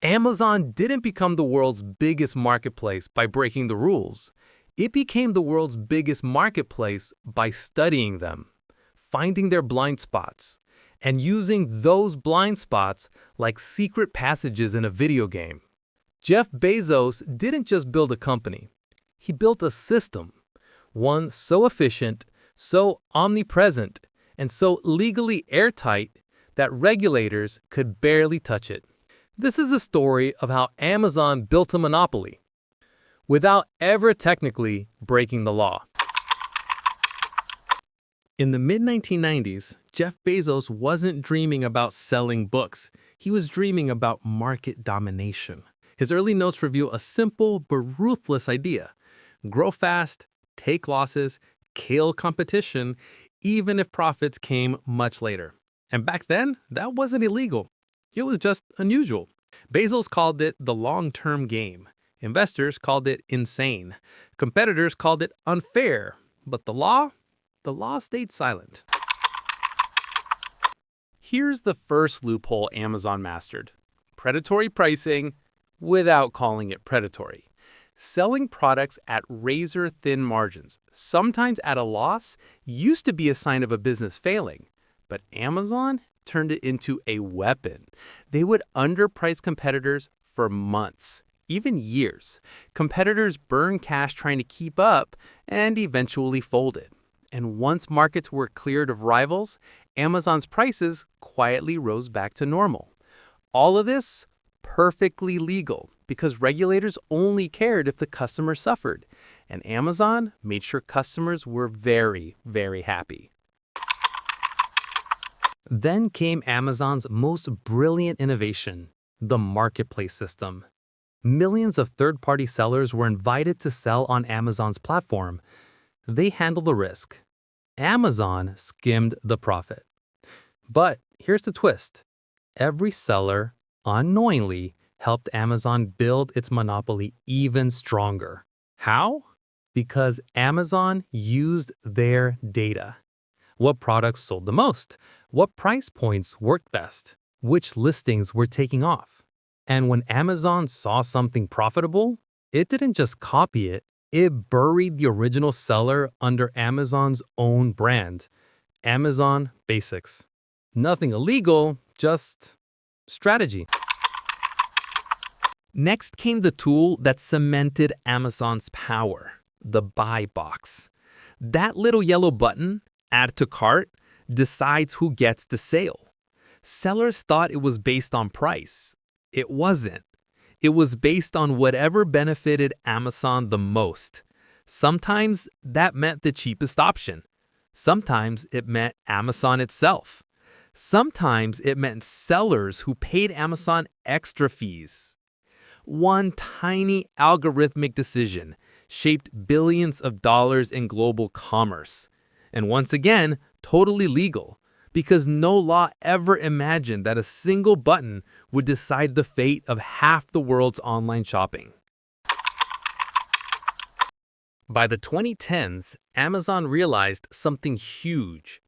Amazon didn't become the world's biggest marketplace by breaking the rules. It became the world's biggest marketplace by studying them, finding their blind spots, and using those blind spots like secret passages in a video game. Jeff Bezos didn't just build a company. He built a system, one so efficient, so omnipresent, and so legally airtight that regulators could barely touch it. This is a story of how Amazon built a monopoly without ever technically breaking the law. In the mid-1990s, Jeff Bezos wasn't dreaming about selling books. He was dreaming about market domination. His early notes reveal a simple but ruthless idea: grow fast, take losses, kill competition, even if profits came much later. And back then, that wasn't illegal. It was just unusual. Bezos called it the long-term game. Investors called it insane. Competitors called it unfair. But the law stayed silent. Here's the first loophole Amazon mastered: predatory pricing without calling it predatory. Selling products at razor-thin margins, sometimes at a loss, used to be a sign of a business failing. But Amazon turned it into a weapon. They would underprice competitors for months, even years. Competitors burned cash trying to keep up and eventually folded. And once markets were cleared of rivals, Amazon's prices quietly rose back to normal. All of this perfectly legal because regulators only cared if the customer suffered. And Amazon made sure customers were very, very happy. Then came Amazon's most brilliant innovation, the marketplace system. Millions of third-party sellers were invited to sell on Amazon's platform. They handled the risk. Amazon skimmed the profit. But here's the twist: every seller unknowingly helped Amazon build its monopoly even stronger. How? Because Amazon used their data. What products sold the most? What price points worked best? Which listings were taking off? And when Amazon saw something profitable, it didn't just copy it. It buried the original seller under Amazon's own brand, Amazon Basics. Nothing illegal, just strategy. Next came the tool that cemented Amazon's power: the buy box. That little yellow button, add to cart, decides who gets the sale. Sellers thought it was based on price. It wasn't. It was based on whatever benefited Amazon the most. Sometimes that meant the cheapest option. Sometimes it meant Amazon itself. Sometimes it meant sellers who paid Amazon extra fees. One tiny algorithmic decision shaped billions of dollars in global commerce. And once again, totally legal, because no law ever imagined that a single button would decide the fate of half the world's online shopping. By the 2010s, Amazon realized something huge.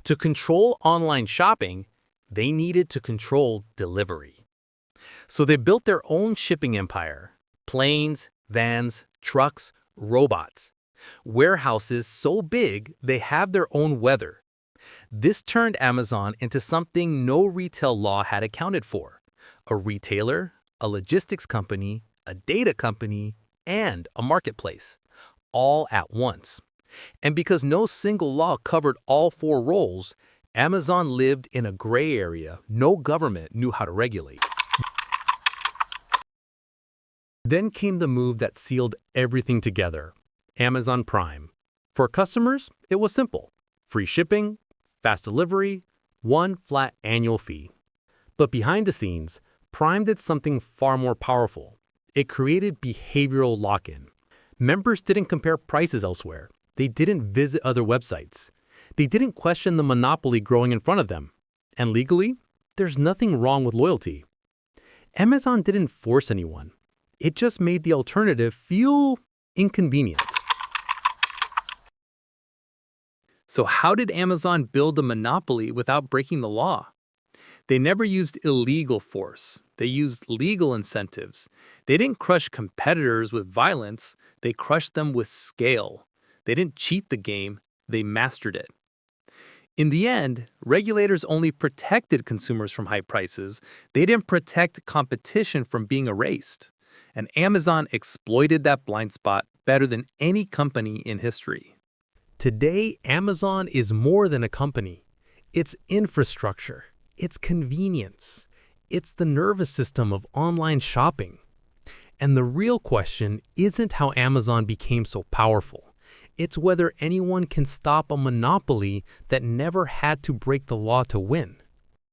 To control online shopping, they needed to control delivery. So they built their own shipping empire: planes, vans, trucks, robots. Warehouses so big they have their own weather. This turned Amazon into something no retail law had accounted for: a retailer, a logistics company, a data company, and a marketplace, all at once. And because no single law covered all four roles, Amazon lived in a gray area no government knew how to regulate. Then came the move that sealed everything together: Amazon Prime. For customers, it was simple: free shipping, fast delivery, one flat annual fee. But behind the scenes, Prime did something far more powerful. It created behavioral lock-in. Members didn't compare prices elsewhere. They didn't visit other websites. They didn't question the monopoly growing in front of them. And legally, there's nothing wrong with loyalty. Amazon didn't force anyone. It just made the alternative feel inconvenient. So how did Amazon build a monopoly without breaking the law? They never used illegal force. They used legal incentives. They didn't crush competitors with violence, they crushed them with scale. They didn't cheat the game, they mastered it. In the end, regulators only protected consumers from high prices. They didn't protect competition from being erased. And Amazon exploited that blind spot better than any company in history. Today, Amazon is more than a company. It's infrastructure. It's convenience. It's the nervous system of online shopping. And the real question isn't how Amazon became so powerful. It's whether anyone can stop a monopoly that never had to break the law to win.